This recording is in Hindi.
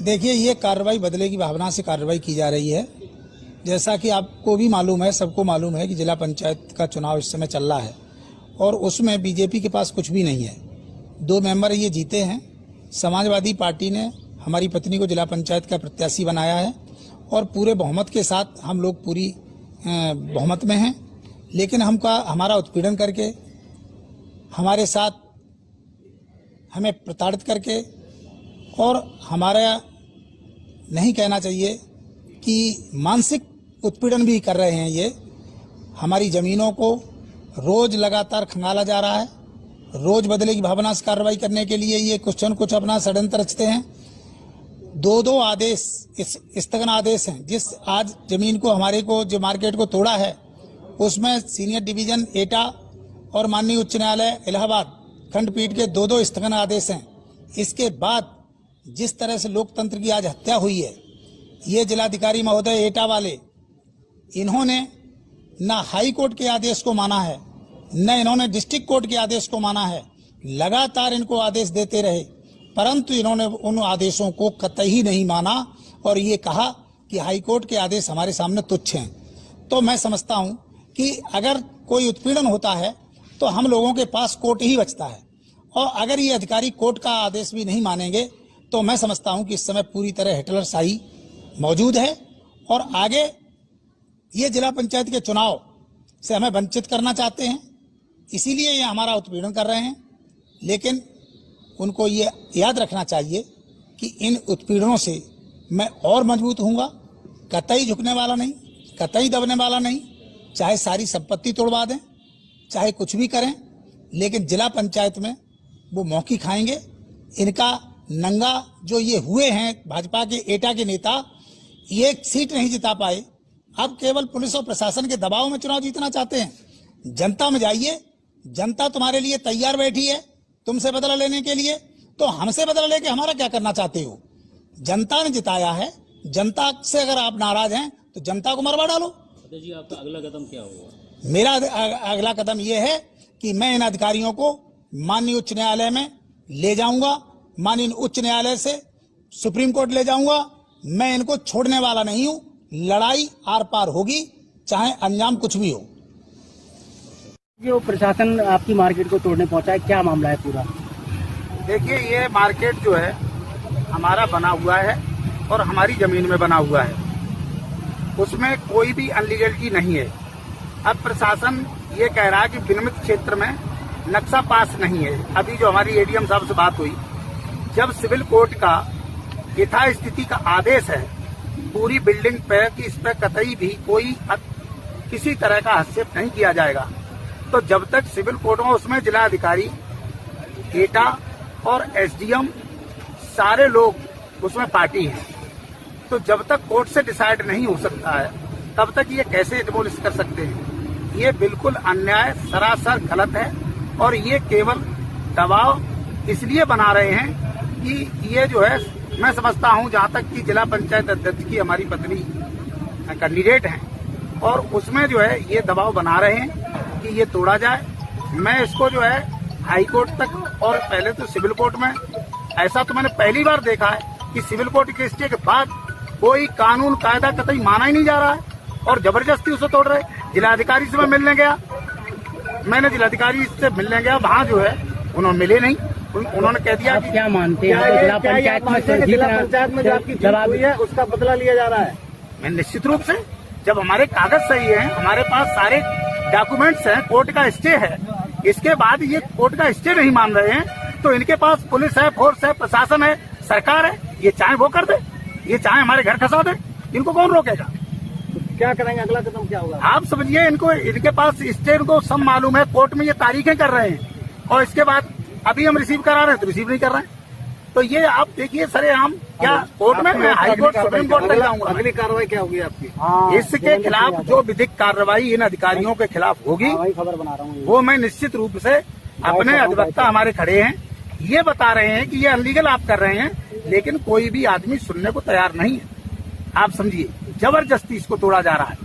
देखिए, ये कार्रवाई बदले की भावना से कार्रवाई की जा रही है। जैसा कि आपको भी मालूम है, सबको मालूम है कि जिला पंचायत का चुनाव इस समय चल रहा है और उसमें बीजेपी के पास कुछ भी नहीं है। 2 मेंबर ये जीते हैं। समाजवादी पार्टी ने हमारी पत्नी को जिला पंचायत का प्रत्याशी बनाया है और पूरे बहुमत के साथ हम लोग पूरी बहुमत में हैं। लेकिन हमारा उत्पीड़न करके, हमारे साथ हमें प्रताड़ित करके और हमारा नहीं कहना चाहिए कि मानसिक उत्पीड़न भी कर रहे हैं। ये हमारी ज़मीनों को रोज़ लगातार खंगाला जा रहा है। रोज़ बदले की भावना से कार्रवाई करने के लिए ये कुछ न कुछ अपना षड्यंत्र रचते हैं। 2 आदेश, स्थगन आदेश हैं। जिस आज ज़मीन को हमारे को जो मार्केट को तोड़ा है, उसमें सीनियर डिवीज़न एटा और माननीय उच्च न्यायालय इलाहाबाद खंडपीठ के 2 स्थगन आदेश हैं। इसके बाद जिस तरह से लोकतंत्र की आज हत्या हुई है, ये जिलाधिकारी महोदय एटा वाले, इन्होंने न हाई कोर्ट के आदेश को माना है, न इन्होंने डिस्ट्रिक्ट कोर्ट के आदेश को माना है। लगातार इनको आदेश देते रहे, परंतु इन्होंने उन आदेशों को कतई नहीं माना और ये कहा कि हाई कोर्ट के आदेश हमारे सामने तुच्छ हैं। तो मैं समझता हूं कि अगर कोई उत्पीड़न होता है तो हम लोगों के पास कोर्ट ही बचता है, और अगर ये अधिकारी कोर्ट का आदेश भी नहीं मानेंगे तो मैं समझता हूं कि इस समय पूरी तरह हिटलरशाही मौजूद है और आगे ये जिला पंचायत के चुनाव से हमें वंचित करना चाहते हैं। इसीलिए ये हमारा उत्पीड़न कर रहे हैं। लेकिन उनको ये याद रखना चाहिए कि इन उत्पीड़नों से मैं और मजबूत हूँगा, कतई झुकने वाला नहीं, कतई दबने वाला नहीं। चाहे सारी संपत्ति तोड़वा दें, चाहे कुछ भी करें, लेकिन जिला पंचायत में वो मौकी खाएंगे। इनका नंगा जो ये हुए हैं, भाजपा के एटा के नेता, ये सीट नहीं जिता पाए, अब केवल पुलिस और प्रशासन के दबाव में चुनाव जीतना चाहते हैं। जनता में जाइए, जनता तुम्हारे लिए तैयार बैठी है तुमसे बदला लेने के लिए। तो हमसे बदला लेके हमारा क्या करना चाहते हो? जनता ने जिताया है, जनता से अगर आप नाराज हैं तो जनता को मरवा डालो। जी, आपका अगला कदम क्या होगा? मेरा अगला कदम यह है कि मैं इन अधिकारियों को माननीय उच्च न्यायालय में ले जाऊंगा, माननीय उच्च न्यायालय से सुप्रीम कोर्ट ले जाऊंगा। मैं इनको छोड़ने वाला नहीं हूं। लड़ाई आर पार होगी, चाहे अंजाम कुछ भी हो। जो प्रशासन आपकी मार्केट को तोड़ने पहुंचा है, क्या मामला है पूरा? देखिए, ये मार्केट जो है हमारा बना हुआ है और हमारी जमीन में बना हुआ है, उसमें कोई भी अनलीगलिटी नहीं है। अब प्रशासन ये कह रहा है कि विनियमित क्षेत्र में नक्शा पास नहीं है। अभी जो हमारी एडीएम साहब से बात हुई, जब सिविल कोर्ट का यथास्थिति का आदेश है पूरी बिल्डिंग पे कि इस पे कतई भी कोई किसी तरह का हस्तक्षेप नहीं किया जाएगा, तो जब तक सिविल कोर्ट में उसमें जिलाधिकारी एटा और एसडीएम सारे लोग उसमें पार्टी हैं, तो जब तक कोर्ट से डिसाइड नहीं हो सकता है तब तक ये कैसे डिमोलिश कर सकते हैं? ये बिल्कुल अन्याय, सरासर गलत है। और ये केवल दबाव इसलिए बना रहे हैं कि ये जो है, मैं समझता हूं जहां तक कि जिला पंचायत अध्यक्ष की हमारी पत्नी कैंडिडेट हैं और उसमें जो है ये दबाव बना रहे हैं कि ये तोड़ा जाए। मैं इसको जो है हाई कोर्ट तक और पहले तो सिविल कोर्ट में, ऐसा तो मैंने पहली बार देखा है कि सिविल कोर्ट के स्टे के बाद कोई कानून कायदा कतई माना ही नहीं जा रहा है और जबरदस्ती उसे तोड़ रहे। जिलाधिकारी से मैं मिलने गया, मैंने जिलाधिकारी से मिलने गया, वहाँ जो है उन्होंने मिले नहीं। उन्होंने कह दिया आप क्या मानते हैं जिला पंचायत में जो आपकी जीत हुई है उसका बदला लिया जा रहा है? मैं निश्चित रूप से, जब हमारे कागज सही हैं, हमारे पास सारे डॉक्यूमेंट्स हैं, कोर्ट का स्टे है, इसके बाद ये कोर्ट का स्टे नहीं मान रहे हैं तो इनके पास पुलिस है, फोर्स है, प्रशासन है, सरकार है। ये चाहे वो कर दे, ये चाहे हमारे घर खसा दे, इनको कौन रोकेगा? क्या करेंगे? अगला कदम क्या होगा? आप समझिए, इनको इनके पास स्टे, इनको सब मालूम है, कोर्ट में ये तारीखें कर रहे हैं और इसके बाद अभी हम रिसीव करा रहे हैं तो रिसीव नहीं कर रहे हैं। तो ये आप देखिए सरेआम, क्या कोर्ट में मैं हाई कोर्ट, सुप्रीम कोर्ट तक जाऊंगा। अगली कार्रवाई क्या होगी आपकी? इसके खिलाफ जो विधिक कार्रवाई इन अधिकारियों के खिलाफ होगी, खबर बना रहा हूँ, वो मैं निश्चित रूप से, अपने अधिवक्ता हमारे खड़े हैं, ये बता रहे हैं कि ये अनलीगल आप कर रहे हैं, लेकिन कोई भी आदमी सुनने को तैयार नहीं है। आप समझिए, जबरदस्ती इसको तोड़ा जा रहा है।